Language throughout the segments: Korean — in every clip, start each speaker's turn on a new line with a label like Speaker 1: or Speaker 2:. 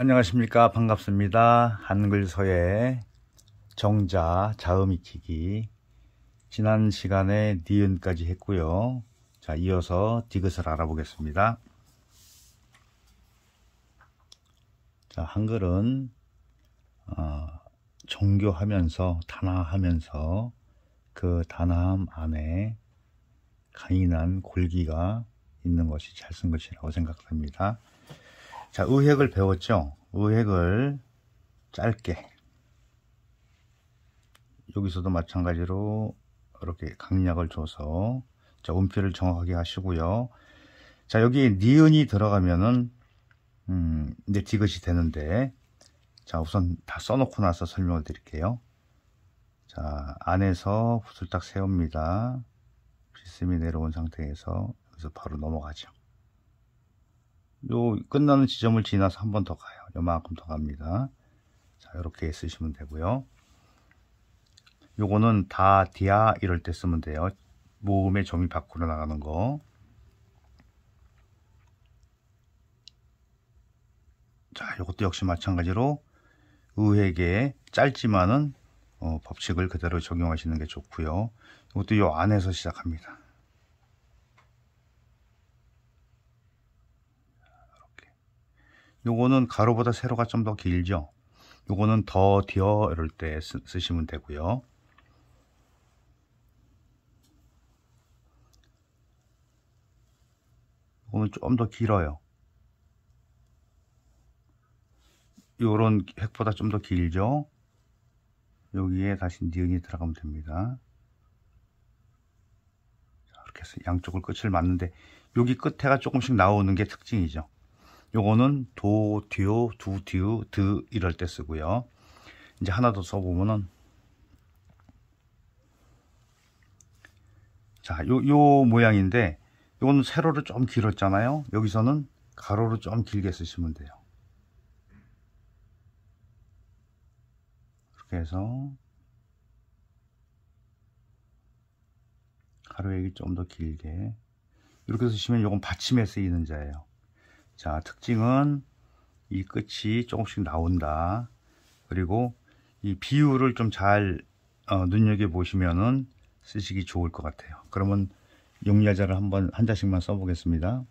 Speaker 1: 안녕하십니까. 반갑습니다. 한글서의 정자 자음 익히기. 지난 시간에 니은까지 했고요. 자, 이어서 디귿을 알아보겠습니다. 자, 한글은 정교하면서 단아하면서 그 단아함 안에 강인한 골기가 있는 것이 잘 쓴 것이라고 생각됩니다. 자, 의획을 배웠죠? 의획을 짧게, 여기서도 마찬가지로 이렇게 강약을 줘서, 자, 음표를 정확하게 하시고요. 자, 여기 니은이 들어가면은 이제 디귿이 되는데, 자, 우선 다 써놓고 나서 설명을 드릴게요. 자, 안에서 붓을 딱 세웁니다. 빗음이 내려온 상태에서 여기서 바로 넘어가죠. 요 끝나는 지점을 지나서 한 번 더 가요. 요만큼 더 갑니다. 자, 이렇게 쓰시면 되고요. 요거는 다 디아 이럴 때 쓰면 돼요. 모음의 점이 밖으로 나가는 거. 자, 요것도 역시 마찬가지로 의획에 짧지만은 법칙을 그대로 적용하시는 게 좋고요. 이것도 요 안에서 시작합니다. 이렇게. 요거는 가로보다 세로가 좀 더 길죠. 요거는 더 디어 이럴 때 쓰시면 되고요. 요거는 좀 더 길어요. 요런 획보다 좀 더 길죠. 여기에 다시 니은이 들어가면 됩니다. 이렇게 해서 양쪽을 끝을 맞는데 여기 끝에가 조금씩 나오는 게 특징이죠. 요거는 도, 듀, 두, 듀, 드 이럴 때 쓰고요. 이제 하나 더 써보면은, 자, 요 모양인데 요거는 세로로 좀 길었잖아요. 여기서는 가로로 좀 길게 쓰시면 돼요. 이렇게 해서 가로액이 좀 더 길게 이렇게 쓰시면 요건 받침에 쓰이는 자예요. 자, 특징은 이 끝이 조금씩 나온다. 그리고 이 비율을 좀 잘 눈여겨 보시면은 쓰시기 좋을 것 같아요. 그러면 용야자를 한 자씩만 써보겠습니다.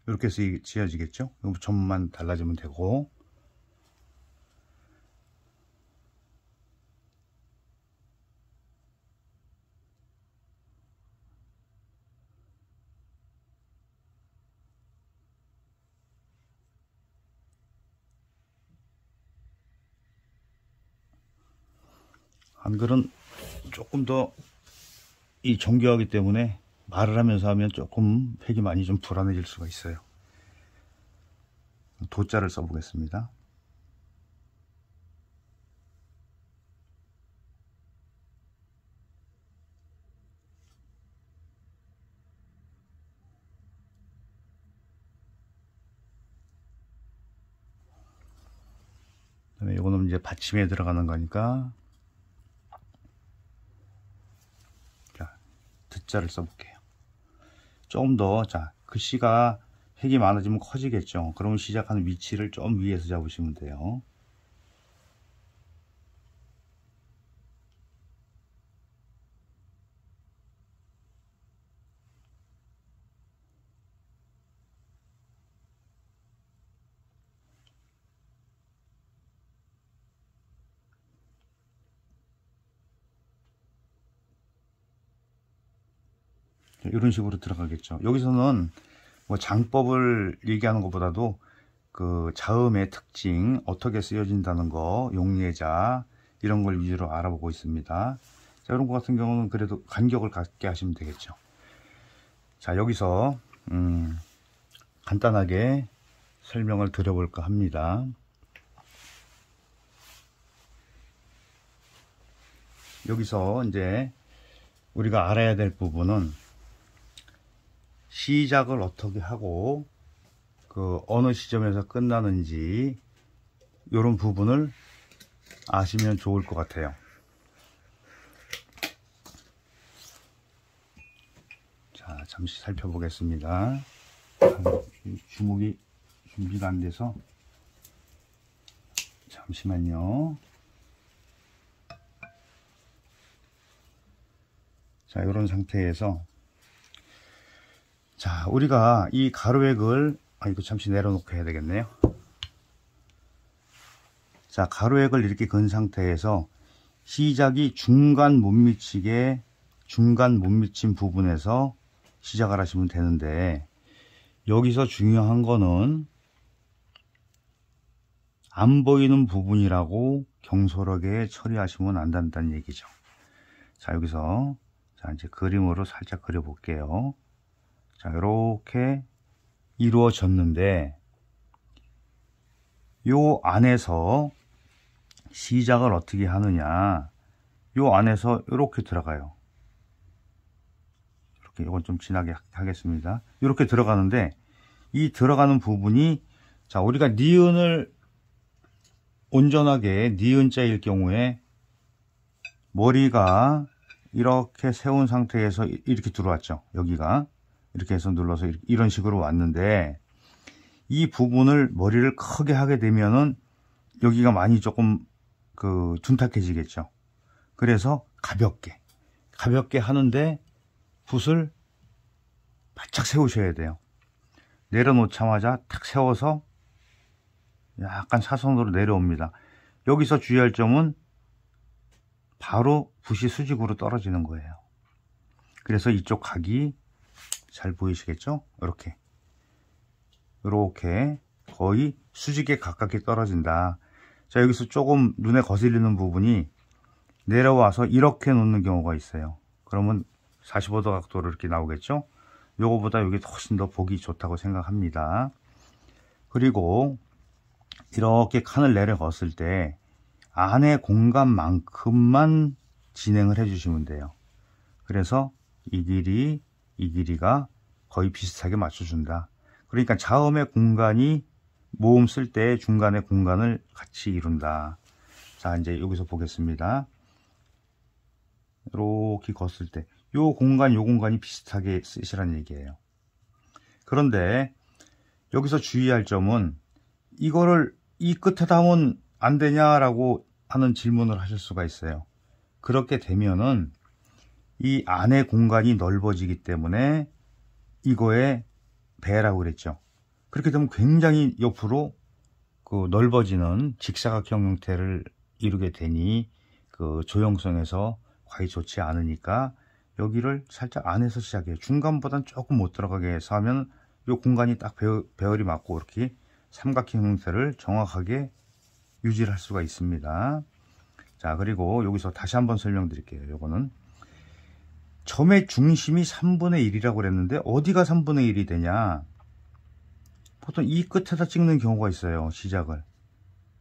Speaker 1: 이렇게 지어지겠죠? 점만 달라지면 되고, 한글은 조금 더 이 정교하기 때문에 말을 하면서 하면 조금 획이 많이 좀 불안해질 수가 있어요. 도자를 써보겠습니다. 그다음에 이거는 이제 받침에 들어가는 거니까, 자, 듣자를 써볼게요. 조금 더, 자, 글씨가 획이 많아지면 커지겠죠. 그러면 시작하는 위치를 좀 위에서 잡으시면 돼요. 이런 식으로 들어가겠죠. 여기서는 뭐 장법을 얘기하는 것보다도 그 자음의 특징, 어떻게 쓰여진다는 거, 용예자 이런 걸 위주로 알아보고 있습니다. 자, 이런 것 같은 경우는 그래도 간격을 갖게 하시면 되겠죠. 자, 여기서 간단하게 설명을 드려볼까 합니다. 여기서 이제 우리가 알아야 될 부분은 시작을 어떻게 하고 그 어느 시점에서 끝나는지 이런 부분을 아시면 좋을 것 같아요. 자, 잠시 살펴보겠습니다. 주먹이 준비가 안 돼서 잠시만요. 자, 이런 상태에서 자, 우리가 이 가로액을 이거 잠시 내려놓고 해야 되겠네요. 자, 가로액을 이렇게 건 상태에서 시작이 중간 못 미친 부분에서 시작을 하시면 되는데, 여기서 중요한 거는 안 보이는 부분이라고 경솔하게 처리하시면 안 된다는 얘기죠. 자, 여기서 자, 이제 그림으로 살짝 그려 볼게요. 자, 이렇게 이루어졌는데 요 안에서 시작을 어떻게 하느냐, 요 안에서 이렇게 들어가요. 이렇게, 이건 좀 진하게 하겠습니다. 이렇게 들어가는데, 이 들어가는 부분이, 자, 우리가 니은을 온전하게 니은자일 경우에 머리가 이렇게 세운 상태에서 이렇게 들어왔죠. 여기가 이렇게 해서 눌러서 이런 식으로 왔는데, 이 부분을 머리를 크게 하게 되면은 여기가 많이 조금 둔탁해지겠죠. 그래서 가볍게 하는데 붓을 바짝 세우셔야 돼요. 내려놓자마자 탁 세워서 약간 사선으로 내려옵니다. 여기서 주의할 점은 바로 붓이 수직으로 떨어지는 거예요. 그래서 이쪽 각이 잘 보이시겠죠? 이렇게 거의 수직에 가깝게 떨어진다. 자, 여기서 조금 눈에 거슬리는 부분이 내려와서 이렇게 놓는 경우가 있어요. 그러면 45도 각도로 이렇게 나오겠죠? 요거보다 이게 훨씬 더 보기 좋다고 생각합니다. 그리고 이렇게 칸을 내려갔을 때 안의 공간만큼만 진행을 해 주시면 돼요. 그래서 이 길이가 거의 비슷하게 맞춰준다. 그러니까 자음의 공간이 모음 쓸 때 중간의 공간을 같이 이룬다. 자, 이제 여기서 보겠습니다. 이렇게 걷을 때 요 공간이 비슷하게 쓰시라는 얘기예요. 그런데 여기서 주의할 점은, 이거를 이 끝에다 하면 안 되냐라고 하는 질문을 하실 수가 있어요. 그렇게 되면은 이 안의 공간이 넓어지기 때문에 이거에 배라고 그랬죠. 그렇게 되면 굉장히 옆으로 넓어지는 직사각형 형태를 이루게 되니 조형성에서 과히 좋지 않으니까 여기를 살짝 안에서 시작해요. 중간보단 조금 못 들어가게 해서 하면 이 공간이 딱 배열이 맞고 이렇게 삼각형 형태를 정확하게 유지를 할 수가 있습니다. 자, 그리고 여기서 다시 한번 설명드릴게요. 요거는 점의 중심이 3분의 1이라고 그랬는데 어디가 3분의 1이 되냐, 보통 이 끝에다 찍는 경우가 있어요. 시작을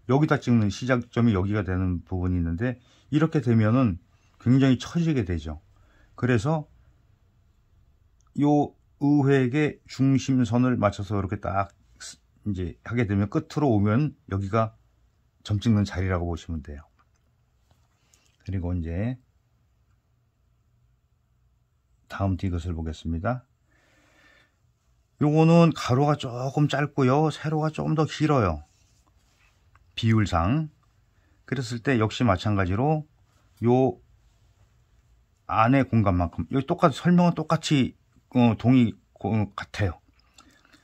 Speaker 1: 여기다 찍는, 시작점이 여기가 되는 부분이 있는데, 이렇게 되면은 굉장히 처지게 되죠. 그래서 요 의획의 중심선을 맞춰서 이렇게 딱 이제 하게 되면 끝으로 오면 여기가 점 찍는 자리라고 보시면 돼요. 그리고 이제 다음 디귿을 보겠습니다. 요거는 가로가 조금 짧고요, 세로가 조금 더 길어요, 비율상. 그랬을 때 역시 마찬가지로 요 안의 공간만큼, 여기 똑같이 설명은 똑같이 같아요.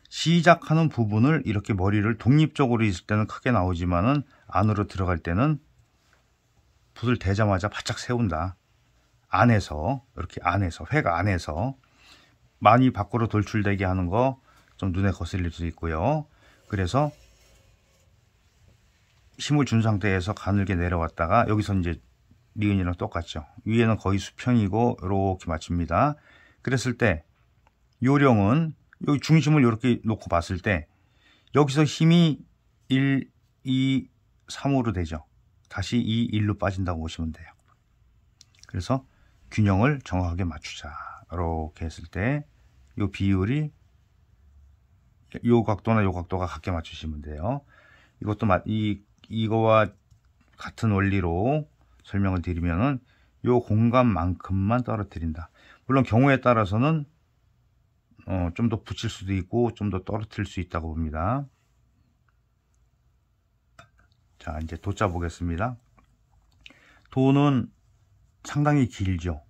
Speaker 1: 시작하는 부분을 이렇게 머리를 독립적으로 있을 때는 크게 나오지만은 안으로 들어갈 때는 붓을 대자마자 바짝 세운다. 안에서, 이렇게 안에서, 획 안에서 많이 밖으로 돌출되게 하는 거 좀 눈에 거슬릴 수 있고요. 그래서 힘을 준 상태에서 가늘게 내려왔다가 여기서 이제 니은이랑 똑같죠. 위에는 거의 수평이고 이렇게 맞춥니다. 그랬을 때 요령은 여기 중심을 이렇게 놓고 봤을 때 여기서 힘이 1, 2, 3으로 되죠. 다시 2, 1로 빠진다고 보시면 돼요. 그래서 균형을 정확하게 맞추자. 이렇게 했을 때 요 비율이 요 각도나 요 각도가 같게 맞추시면 돼요. 이것도 이거와 같은 원리로 설명을 드리면은 요 공간만큼만 떨어뜨린다. 물론 경우에 따라서는 좀 더 붙일 수도 있고 좀 더 떨어뜨릴 수 있다고 봅니다. 자, 이제 도자 보겠습니다. 도는 상당히 길죠.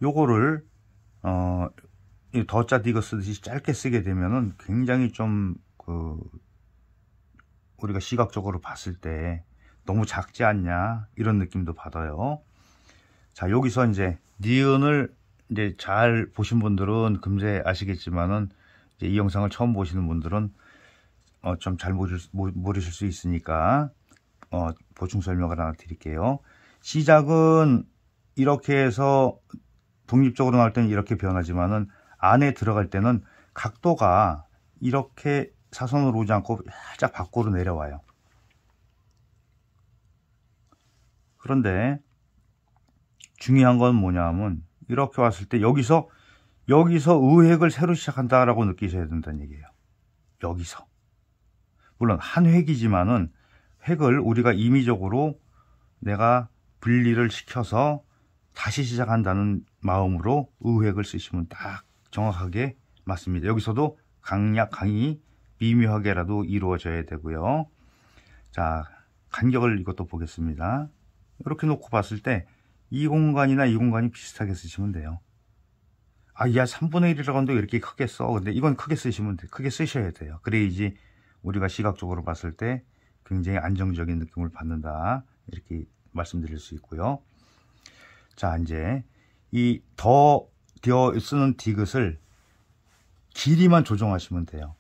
Speaker 1: 요거를 더자 디거 쓰듯이 짧게 쓰게 되면은 굉장히 좀 우리가 시각적으로 봤을 때 너무 작지 않냐 이런 느낌도 받아요. 자, 여기서 이제 니은을 이제 잘 보신 분들은 금세 아시겠지만은 이제 이 영상을 처음 보시는 분들은 좀 잘 모르실 수 있으니까 보충 설명을 하나 드릴게요. 시작은 이렇게 해서 독립적으로 나올 때는 이렇게 변하지만은 안에 들어갈 때는 각도가 이렇게 사선으로 오지 않고 살짝 밖으로 내려와요. 그런데 중요한 건 뭐냐면 이렇게 왔을 때 여기서 의획을 새로 시작한다라고 느끼셔야 된다는 얘기예요. 여기서 물론 한 획이지만은 획을 우리가 임의적으로 내가 분리를 시켜서 다시 시작한다는 마음으로 의획을 쓰시면 딱 정확하게 맞습니다. 여기서도 강이 미묘하게라도 이루어져야 되고요. 자, 간격을 이것도 보겠습니다. 이렇게 놓고 봤을 때 이 공간이나 이 공간이 비슷하게 쓰시면 돼요. 야 3분의 1이라고 하는데 왜 이렇게 크게 써? 근데 이건 크게 쓰시면 돼요. 크게 쓰셔야 돼요. 그래야지 우리가 시각적으로 봤을 때 굉장히 안정적인 느낌을 받는다. 이렇게 말씀드릴 수 있고요. 자, 이제 이 되어 쓰는 디귿을 길이만 조정하시면 돼요.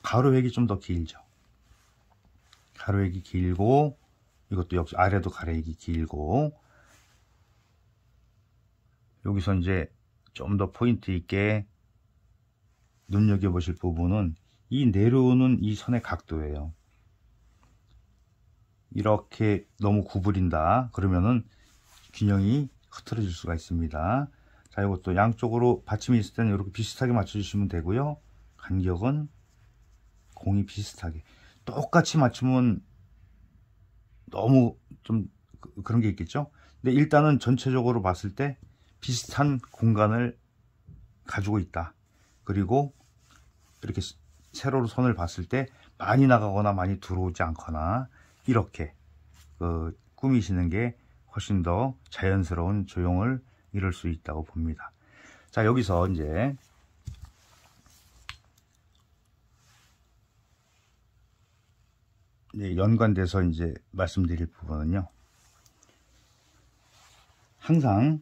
Speaker 1: 가로획이 좀 더 길죠. 가로획이 길고 이것도 역시 아래도 가로획이 길고 여기서 이제 좀 더 포인트 있게 눈여겨보실 부분은 이 내려오는 이 선의 각도예요. 이렇게 너무 구부린다 그러면은 균형이 흐트러질 수가 있습니다. 자, 이것도 양쪽으로 받침이 있을 때는 이렇게 비슷하게 맞춰주시면 되고요. 간격은 공이 비슷하게 똑같이 맞추면 너무 좀 그런 게 있겠죠. 근데 일단은 전체적으로 봤을 때 비슷한 공간을 가지고 있다. 그리고 이렇게 세로로 선을 봤을 때 많이 나가거나 많이 들어오지 않거나 이렇게 꾸미시는 게 훨씬 더 자연스러운 조형을 이룰 수 있다고 봅니다. 자, 여기서 이제 연관돼서 이제 말씀드릴 부분은요. 항상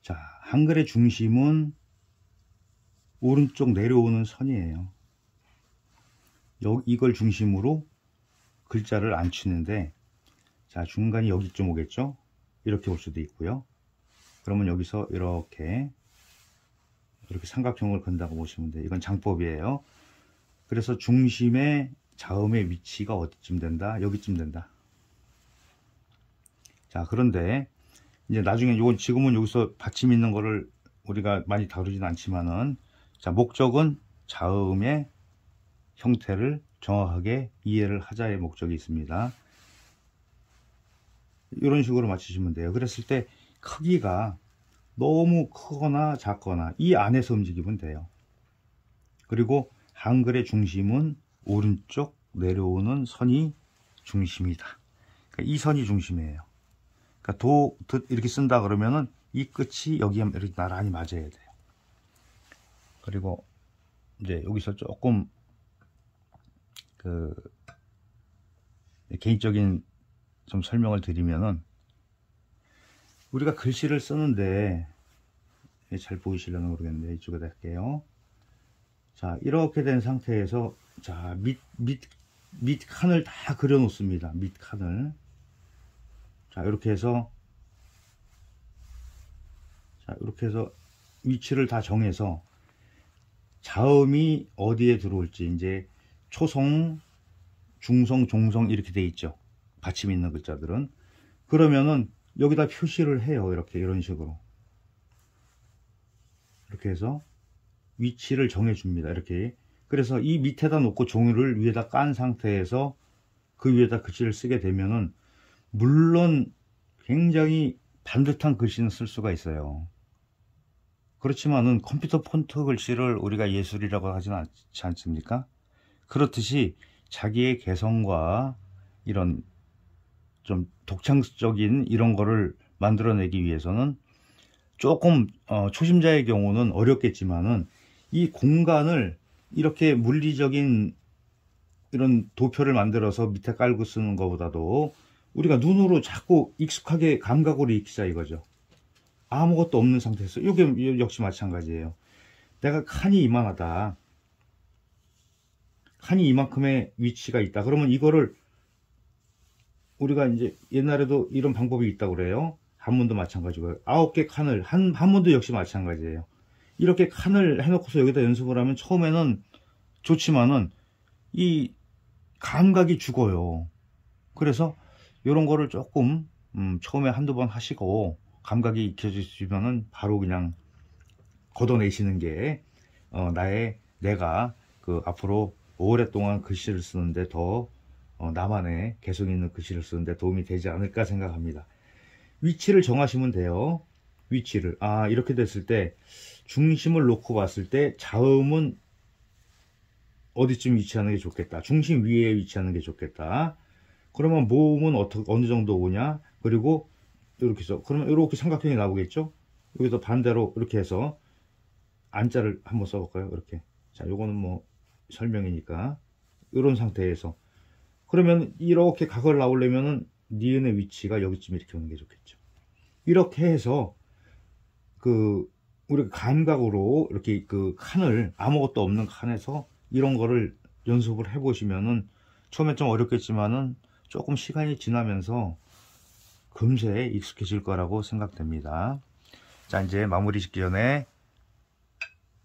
Speaker 1: 자, 한글의 중심은 오른쪽 내려오는 선이에요. 이걸 중심으로 글자를 안 치는데 자, 중간이 여기쯤 오겠죠? 이렇게 올 수도 있고요. 그러면 여기서 이렇게 삼각형을 그린다고 보시면 돼요. 이건 장법이에요. 그래서 중심의 자음의 위치가 어디쯤 된다? 여기쯤 된다. 자, 그런데 이제 나중에 이건 지금은 여기서 받침 있는 거를 우리가 많이 다루진 않지만은 자, 목적은 자음의 형태를 정확하게 이해를 하자의 목적이 있습니다. 이런 식으로 맞추시면 돼요. 그랬을 때 크기가 너무 크거나 작거나 이 안에서 움직이면 돼요. 그리고 한글의 중심은 오른쪽 내려오는 선이 중심이다. 그러니까 이 선이 중심이에요. 그러니까 이렇게 쓴다 그러면은 이 끝이 여기에 이렇게 나란히 맞아야 돼요. 그리고 이제 여기서 조금 개인적인 좀 설명을 드리면은 우리가 글씨를 쓰는데 잘 보이시려나 모르겠는데 이쪽에다 할게요. 자, 이렇게 된 상태에서 자, 밑 칸을 다 그려 놓습니다. 밑 칸을. 자, 이렇게 해서 위치를 다 정해서 자음이 어디에 들어올지 이제 초성, 중성, 종성 이렇게 돼 있죠. 받침 있는 글자들은. 그러면은 여기다 표시를 해요. 이런 식으로. 이렇게 해서 위치를 정해 줍니다. 이렇게. 그래서 이 밑에다 놓고 종이를 위에다 깐 상태에서 그 위에다 글씨를 쓰게 되면은 물론 굉장히 반듯한 글씨는 쓸 수가 있어요. 그렇지만은 컴퓨터 폰트 글씨를 우리가 예술이라고 하지는 않지 않습니까? 그렇듯이 자기의 개성과 이런 좀 독창적인 이런 거를 만들어내기 위해서는 조금 초심자의 경우는 어렵겠지만은 이 공간을 이렇게 물리적인 이런 도표를 만들어서 밑에 깔고 쓰는 것보다도 우리가 눈으로 자꾸 익숙하게 감각으로 익히자 이거죠. 아무것도 없는 상태에서 이게 역시 마찬가지예요. 내가 칸이 이만하다. 칸이 이만큼의 위치가 있다. 그러면 이거를 우리가 이제 옛날에도 이런 방법이 있다고 그래요. 한문도 마찬가지고요. 9개 칸을 한문도 역시 마찬가지예요. 이렇게 칸을 해놓고서 여기다 연습을 하면 처음에는 좋지만은 이 감각이 죽어요. 그래서 이런 거를 조금 처음에 한두 번 하시고 감각이 익혀지시면은 바로 그냥 걷어내시는 게 내가 그 앞으로 오랫동안 글씨를 쓰는데 더 나만의 개성 있는 글씨를 쓰는데 도움이 되지 않을까 생각합니다. 위치를 정하시면 돼요. 위치를 이렇게 됐을 때 중심을 놓고 봤을 때 자음은 어디쯤 위치하는 게 좋겠다. 중심 위에 위치하는 게 좋겠다. 그러면 모음은 어느 정도 오냐. 그리고 이렇게 해서 그러면 이렇게 삼각형이 나오겠죠. 여기서 반대로 이렇게 해서 안자를 한번 써볼까요? 이렇게. 자, 요거는 뭐 설명이니까 이런 상태에서 그러면 이렇게 각을 나오려면은 니은의 위치가 여기쯤 이렇게 오는 게 좋겠죠. 이렇게 해서 우리가 감각으로 이렇게 그 칸을 아무것도 없는 칸에서 이런 거를 연습을 해 보시면은 처음엔 좀 어렵겠지만은 조금 시간이 지나면서 금세 익숙해질 거라고 생각됩니다. 자, 이제 마무리 짓기 전에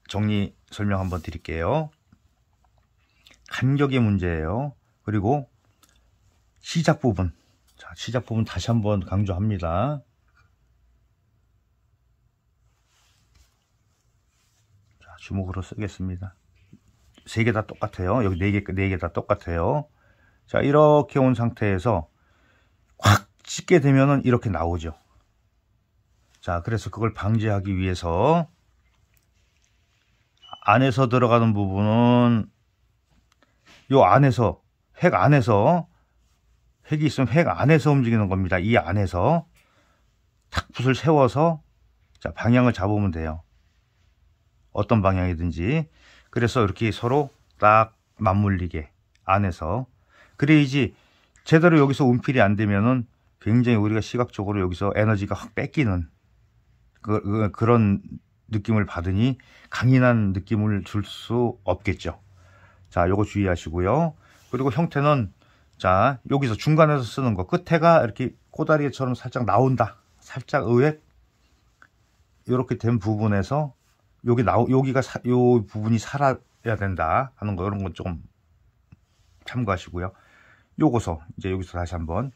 Speaker 1: 정리 설명 한번 드릴게요. 간격의 문제예요. 그리고 시작 부분. 자, 시작 부분 다시 한번 강조합니다. 자, 주먹으로 쓰겠습니다. 3개 다 똑같아요. 여기 4개 다 똑같아요. 자, 이렇게 온 상태에서 확 찢게 되면은 이렇게 나오죠. 자, 그래서 그걸 방지하기 위해서 안에서 들어가는 부분은 요 안에서 획 안에서 획이 있으면 획 안에서 움직이는 겁니다. 이 안에서 탁 붓을 세워서 자, 방향을 잡으면 돼요. 어떤 방향이든지. 그래서 이렇게 서로 딱 맞물리게 안에서. 그래야지 제대로 여기서 운필이 안 되면은 굉장히 우리가 시각적으로 여기서 에너지가 확 뺏기는 그런 느낌을 받으니 강인한 느낌을 줄 수 없겠죠. 자, 요거 주의하시고요. 그리고 형태는 자, 여기서 중간에서 쓰는 거 끝에가 이렇게 꼬다리처럼 살짝 나온다. 살짝 의획 이렇게 된 부분에서 여기가 요 부분이 살아야 된다 하는 거 이런 건 조금 참고하시고요. 요거서 이제 여기서 다시 한번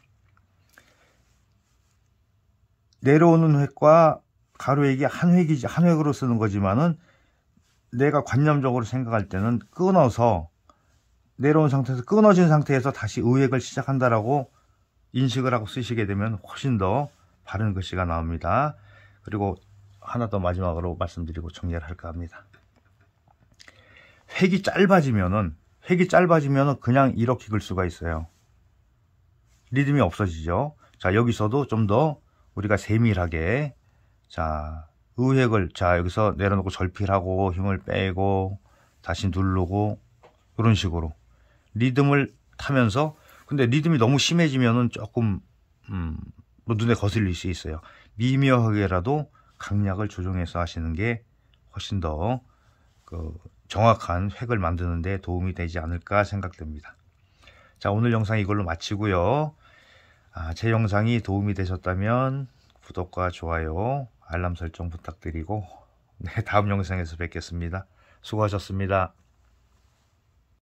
Speaker 1: 내려오는 획과 가로획이 한 획으로 쓰는 거지만은 내가 관념적으로 생각할 때는 끊어서 내려온 상태에서 끊어진 상태에서 다시 의획을 시작한다라고 인식을 하고 쓰시게 되면 훨씬 더 바른 글씨가 나옵니다. 그리고 하나 더 마지막으로 말씀드리고 정리를 할까 합니다. 획이 짧아지면은 그냥 이렇게 글 수가 있어요. 리듬이 없어지죠. 자, 여기서도 좀 더 우리가 세밀하게 자, 의획을 자, 여기서 내려놓고 절필하고 힘을 빼고 다시 누르고 이런 식으로 리듬을 타면서 근데 리듬이 너무 심해지면은 조금 눈에 거슬릴 수 있어요. 미묘하게라도 강약을 조정해서 하시는 게 훨씬 더 정확한 획을 만드는 데 도움이 되지 않을까 생각됩니다. 자, 오늘 영상 이걸로 마치고요. 제 영상이 도움이 되셨다면 구독과 좋아요, 알람 설정 부탁드리고 네, 다음 영상에서 뵙겠습니다. 수고하셨습니다.